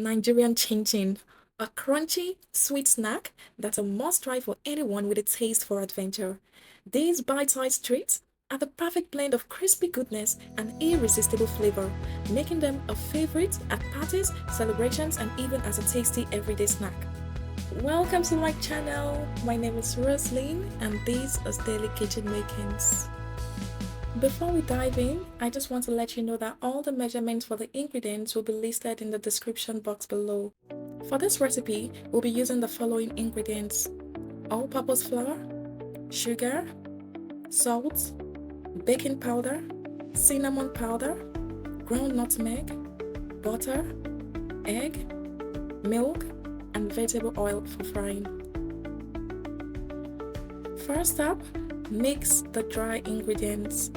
Nigerian chinchin, a crunchy, sweet snack that's a must-try for anyone with a taste for adventure. These bite-sized treats are the perfect blend of crispy goodness and irresistible flavor, making them a favorite at parties, celebrations, and even as a tasty everyday snack. Welcome to my channel. My name is Rosaline, and these are Daily Kitchen Makings. Before we dive in, I just want to let you know that all the measurements for the ingredients will be listed in the description box below. For this recipe, we'll be using the following ingredients: all-purpose flour, sugar, salt, baking powder, cinnamon powder, ground nutmeg, butter, egg, milk, and vegetable oil for frying. First up, mix the dry ingredients.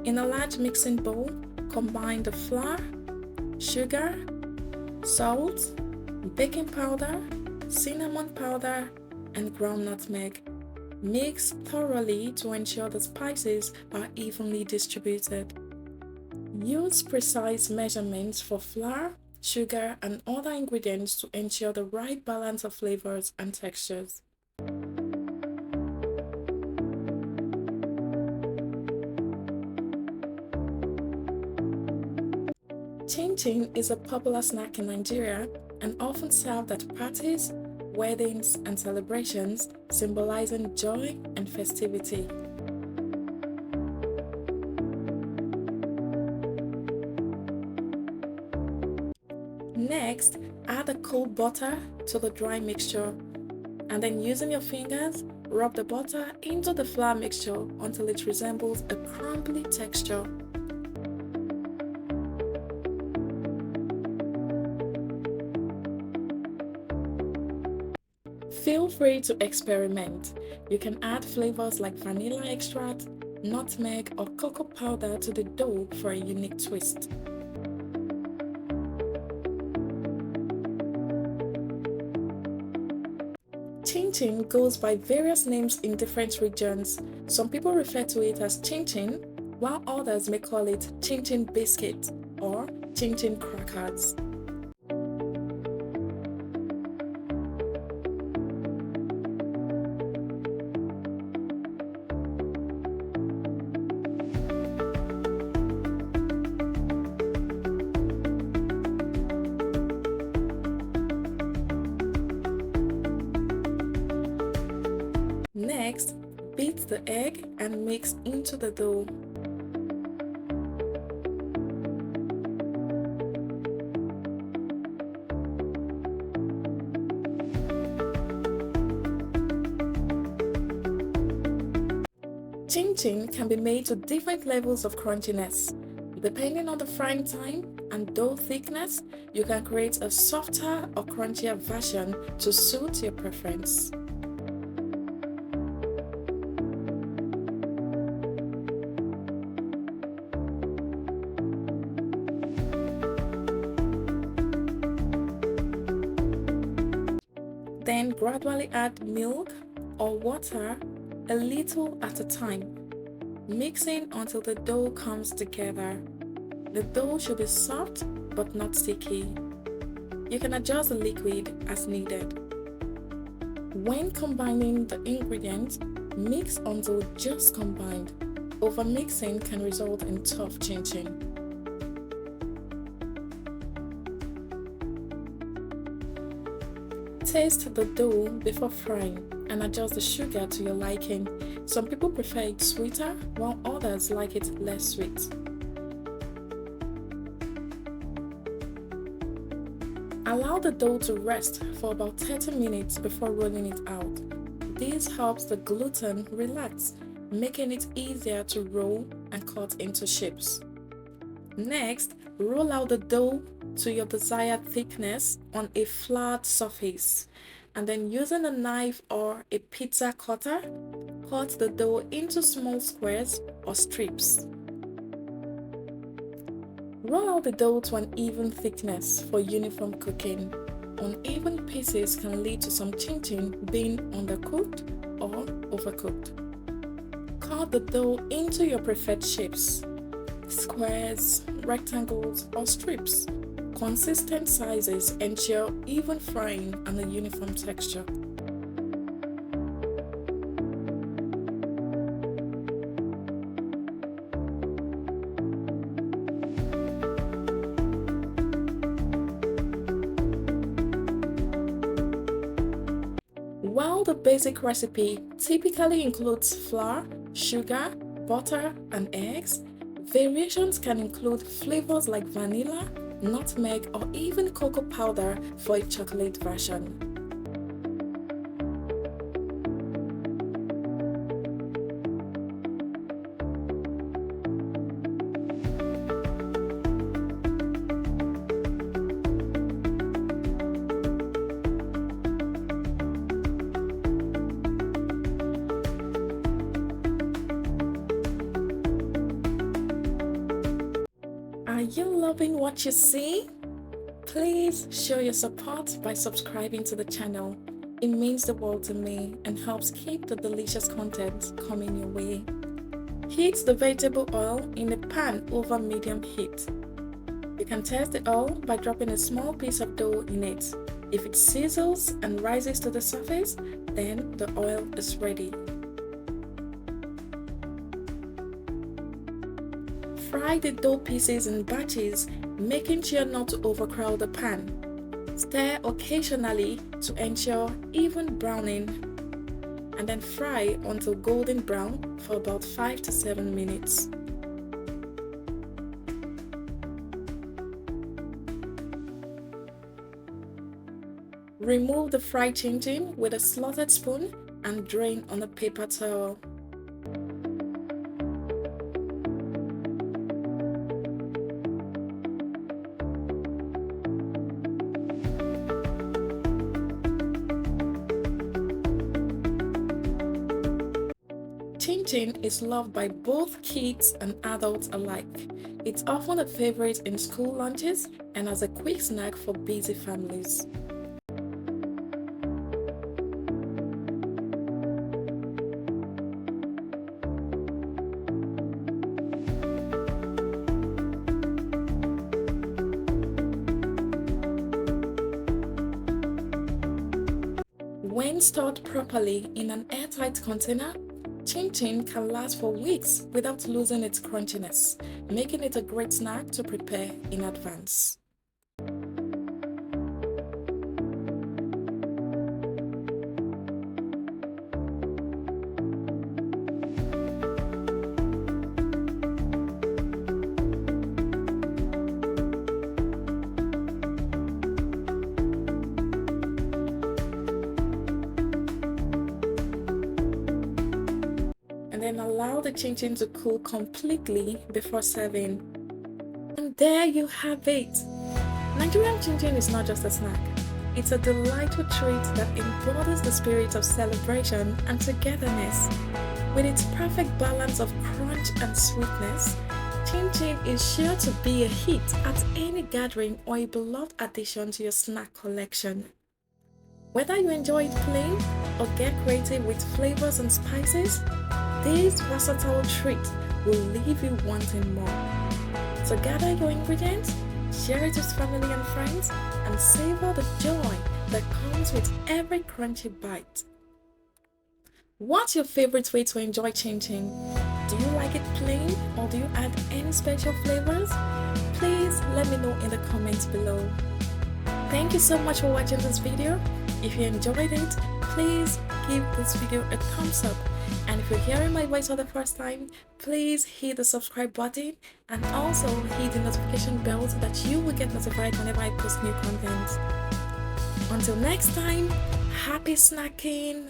In a large mixing bowl, combine the flour, sugar, salt, baking powder, cinnamon powder, and ground nutmeg. Mix thoroughly to ensure the spices are evenly distributed. Use precise measurements for flour, sugar, and other ingredients to ensure the right balance of flavors and textures. Chinchin is a popular snack in Nigeria and often served at parties, weddings, and celebrations, symbolizing joy and festivity. Next, add a cold butter to the dry mixture, and then using your fingers, rub the butter into the flour mixture until it resembles a crumbly texture. Feel free to experiment. You can add flavors like vanilla extract, nutmeg, or cocoa powder to the dough for a unique twist. Chinchin goes by various names in different regions. Some people refer to it as chinchin, while others may call it chinchin biscuit or chinchin crackers. Next, beat the egg and mix into the dough. Chinchin can be made to different levels of crunchiness. Depending on the frying time and dough thickness, you can create a softer or crunchier version to suit your preference. Then gradually add milk or water a little at a time, mixing until the dough comes together. The dough should be soft but not sticky. You can adjust the liquid as needed. When combining the ingredients, mix until just combined. Overmixing can result in tough chinchin. Taste the dough before frying and adjust the sugar to your liking. Some people prefer it sweeter, while others like it less sweet. Allow the dough to rest for about 30 minutes before rolling it out. This helps the gluten relax, making it easier to roll and cut into shapes. Next, roll out the dough to your desired thickness on a flat surface, and then using a knife or a pizza cutter, cut the dough into small squares or strips. Roll out the dough to an even thickness for uniform cooking. Uneven pieces can lead to some chinchin being undercooked or overcooked. Cut the dough into your preferred shapes: squares, rectangles, or strips. Consistent sizes ensure even frying and a uniform texture. While the basic recipe typically includes flour, sugar, butter, and eggs, variations can include flavors like vanilla, nutmeg, or even cocoa powder for a chocolate version. Are you loving what you see? Please show your support by subscribing to the channel. It means the world to me and helps keep the delicious content coming your way. Heat the vegetable oil in a pan over medium heat. You can test the oil by dropping a small piece of dough in it. If it sizzles and rises to the surface, then the oil is ready. Fry the dough pieces in batches, making sure not to overcrowd the pan. Stir occasionally to ensure even browning, and then fry until golden brown for about 5 to 7 minutes. Remove the fried chinchin with a slotted spoon and drain on a paper towel. Chinchin is loved by both kids and adults alike. It's often a favorite in school lunches and as a quick snack for busy families. When stored properly in an airtight container, chinchin can last for weeks without losing its crunchiness, making it a great snack to prepare in advance. And then allow the chinchin to cool completely before serving. And there you have it! Nigerian chinchin is not just a snack. It's a delightful treat that embodies the spirit of celebration and togetherness. With its perfect balance of crunch and sweetness, chinchin is sure to be a hit at any gathering or a beloved addition to your snack collection. Whether you enjoy it plain or get creative with flavors and spices, this versatile treat will leave you wanting more. So gather your ingredients, share it with family and friends, and savor the joy that comes with every crunchy bite. What's your favorite way to enjoy chinchin? Do you like it plain or do you add any special flavors? Please let me know in the comments below. Thank you so much for watching this video. If you enjoyed it, please give this video a thumbs up. And if you're hearing my voice for the first time, please hit the subscribe button and also hit the notification bell so that you will get notified whenever I post new content. Until next time, happy snacking!